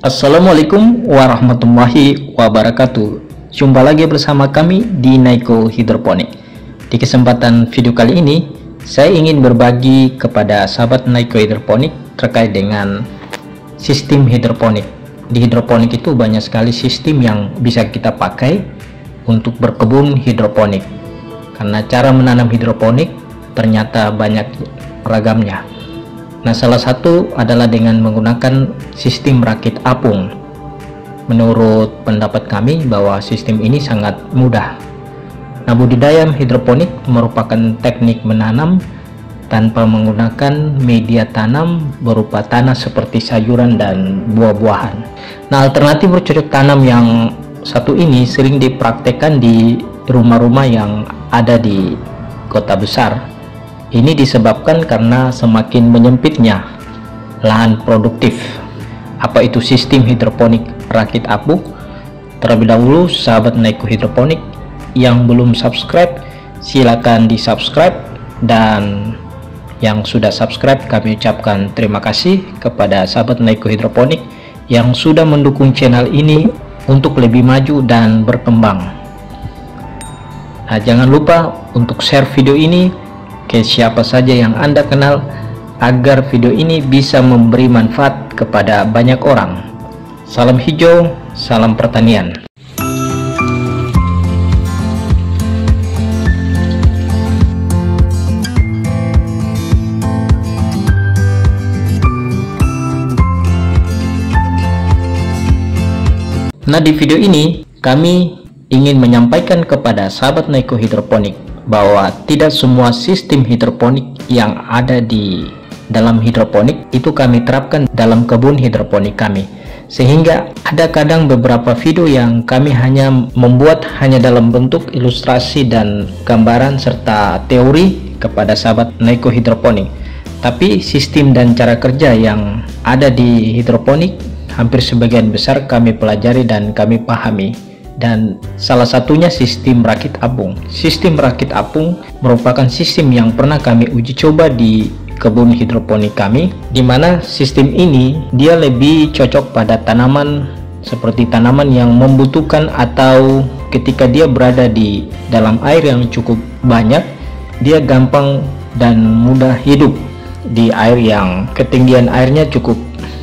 Assalamualaikum warahmatullahi wabarakatuh. Jumpa lagi bersama kami di Naiko Hidroponik. Di kesempatan video kali ini, saya ingin berbagi kepada sahabat Naiko Hidroponik terkait dengan sistem hidroponik. Di hidroponik itu banyak sekali sistem yang bisa kita pakai untuk berkebun hidroponik. Karena cara menanam hidroponik ternyata banyak ragamnya. Nah, salah satu adalah dengan menggunakan sistem rakit apung. Menurut pendapat kami bahwa sistem ini sangat mudah. Nah, budidaya hidroponik merupakan teknik menanam tanpa menggunakan media tanam berupa tanah seperti sayuran dan buah-buahan. Nah, alternatif bercocok tanam yang satu ini sering dipraktekkan di rumah-rumah yang ada di kota besar. Ini disebabkan karena semakin menyempitnya lahan produktif. Apa itu sistem hidroponik rakit apung? Terlebih dahulu sahabat Naiko Hidroponik yang belum subscribe, silakan di subscribe, dan yang sudah subscribe kami ucapkan terima kasih kepada sahabat Naiko Hidroponik yang sudah mendukung channel ini untuk lebih maju dan berkembang. Nah, jangan lupa untuk share video ini ke siapa saja yang Anda kenal agar video ini bisa memberi manfaat kepada banyak orang. Salam hijau, salam pertanian. Nah, di video ini kami ingin menyampaikan kepada sahabat Naiko Hidroponik bahwa tidak semua sistem hidroponik yang ada di dalam hidroponik itu kami terapkan dalam kebun hidroponik kami, sehingga ada kadang beberapa video yang kami hanya membuat hanya dalam bentuk ilustrasi dan gambaran serta teori kepada sahabat Naiko Hidroponik, tapi sistem dan cara kerja yang ada di hidroponik hampir sebagian besar kami pelajari dan kami pahami. Dan salah satunya sistem rakit apung. Sistem rakit apung merupakan sistem yang pernah kami uji coba di kebun hidroponik kami, di mana sistem ini dia lebih cocok pada tanaman seperti tanaman yang membutuhkan atau ketika dia berada di dalam air yang cukup banyak, dia gampang dan mudah hidup di air yang ketinggian airnya cukup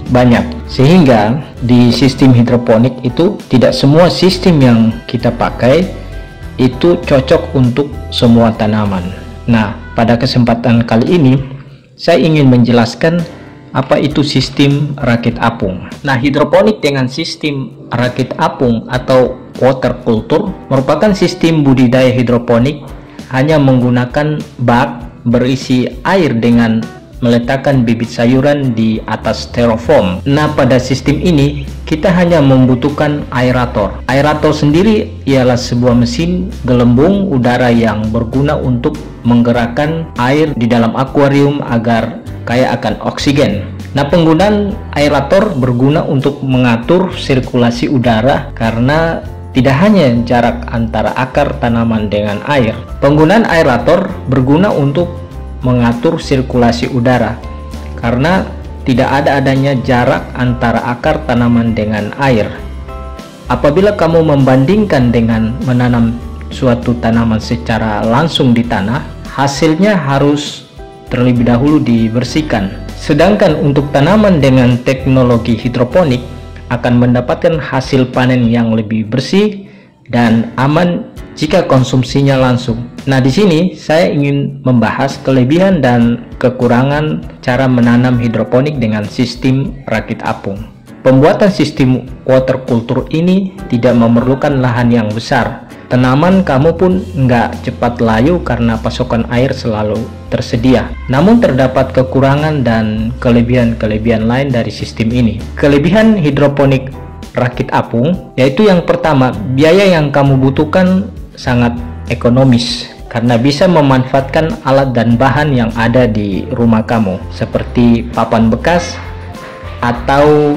banyak. Sehingga di sistem hidroponik itu tidak semua sistem yang kita pakai itu cocok untuk semua tanaman. Nah, pada kesempatan kali ini saya ingin menjelaskan apa itu sistem rakit apung. Nah, hidroponik dengan sistem rakit apung atau water culture merupakan sistem budidaya hidroponik hanya menggunakan bak berisi air dengan meletakkan bibit sayuran di atas styrofoam. Nah, pada sistem ini kita hanya membutuhkan aerator. Aerator sendiri ialah sebuah mesin gelembung udara yang berguna untuk menggerakkan air di dalam akuarium agar kaya akan oksigen. Nah, penggunaan aerator berguna untuk mengatur sirkulasi udara karena tidak hanya jarak antara akar tanaman dengan air. Penggunaan aerator berguna untuk mengatur sirkulasi udara karena tidak adanya jarak antara akar tanaman dengan air. Apabila kamu membandingkan dengan menanam suatu tanaman secara langsung di tanah, hasilnya harus terlebih dahulu dibersihkan. Sedangkan untuk tanaman dengan teknologi hidroponik akan mendapatkan hasil panen yang lebih bersih dan aman jika konsumsinya langsung. Nah, di sini saya ingin membahas kelebihan dan kekurangan cara menanam hidroponik dengan sistem rakit apung. Pembuatan sistem water culture ini tidak memerlukan lahan yang besar. Tanaman kamu pun nggak cepat layu karena pasokan air selalu tersedia. Namun terdapat kekurangan dan kelebihan-kelebihan lain dari sistem ini. Kelebihan hidroponik rakit apung yaitu yang pertama, biaya yang kamu butuhkan sangat ekonomis karena bisa memanfaatkan alat dan bahan yang ada di rumah kamu seperti papan bekas atau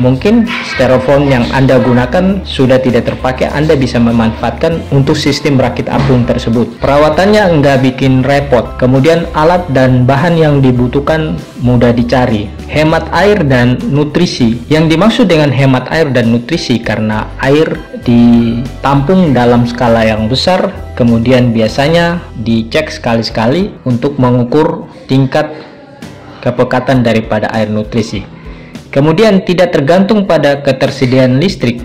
mungkin styrofoam yang Anda gunakan sudah tidak terpakai, Anda bisa memanfaatkan untuk sistem rakit apung tersebut. Perawatannya nggak bikin repot, kemudian alat dan bahan yang dibutuhkan mudah dicari, hemat air dan nutrisi. Yang dimaksud dengan hemat air dan nutrisi karena air ditampung dalam skala yang besar, kemudian biasanya dicek sekali-sekali untuk mengukur tingkat kepekatan daripada air nutrisi. Kemudian tidak tergantung pada ketersediaan listrik.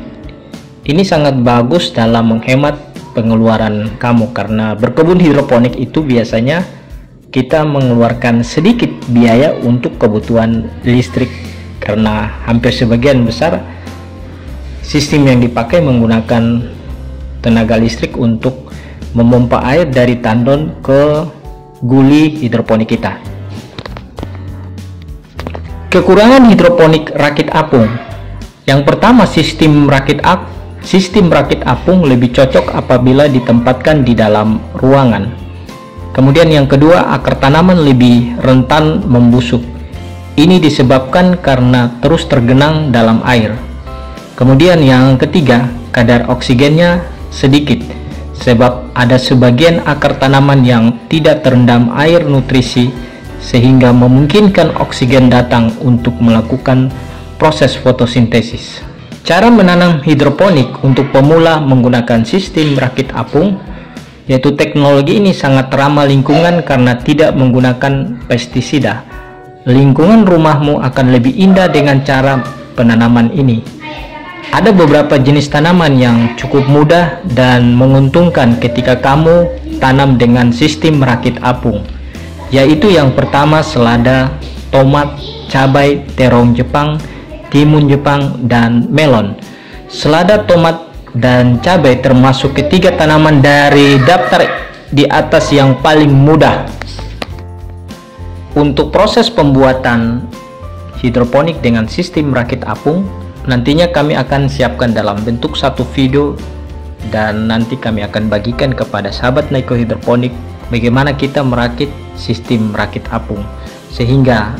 Ini sangat bagus dalam menghemat pengeluaran kamu, karena berkebun hidroponik itu biasanya kita mengeluarkan sedikit biaya untuk kebutuhan listrik, karena hampir sebagian besar sistem yang dipakai menggunakan tenaga listrik untuk memompa air dari tandon ke guli hidroponik kita. Kekurangan hidroponik rakit apung. Yang pertama, sistem rakit apung lebih cocok apabila ditempatkan di dalam ruangan. Kemudian yang kedua, akar tanaman lebih rentan membusuk. Ini disebabkan karena terus tergenang dalam air. Kemudian yang ketiga, kadar oksigennya sedikit, sebab ada sebagian akar tanaman yang tidak terendam air nutrisi, sehingga memungkinkan oksigen datang untuk melakukan proses fotosintesis. Cara menanam hidroponik untuk pemula menggunakan sistem rakit apung, yaitu teknologi ini sangat ramah lingkungan karena tidak menggunakan pestisida. Lingkungan rumahmu akan lebih indah dengan cara penanaman ini. Ada beberapa jenis tanaman yang cukup mudah dan menguntungkan ketika kamu tanam dengan sistem rakit apung, yaitu yang pertama selada, tomat, cabai, terong Jepang, timun Jepang, dan melon. Selada, tomat, dan cabai termasuk ketiga tanaman dari daftar di atas yang paling mudah. Untuk proses pembuatan hidroponik dengan sistem rakit apung, nantinya kami akan siapkan dalam bentuk satu video, dan nanti kami akan bagikan kepada sahabat Naiko Hidroponik bagaimana kita merakit sistem rakit apung, sehingga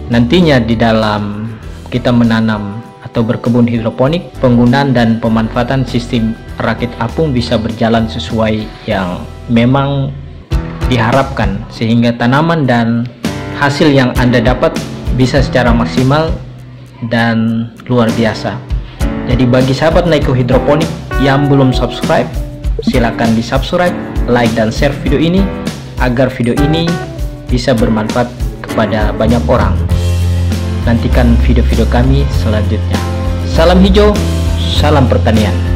nantinya di dalam kita menanam atau berkebun hidroponik, penggunaan dan pemanfaatan sistem rakit apung bisa berjalan sesuai yang memang diharapkan, sehingga tanaman dan hasil yang Anda dapat bisa secara maksimal dan luar biasa. Jadi bagi sahabat Naiko Hidroponik yang belum subscribe, silakan di subscribe, like, dan share video ini agar video ini bisa bermanfaat kepada banyak orang. Nantikan video-video kami selanjutnya. Salam hijau, salam pertanian.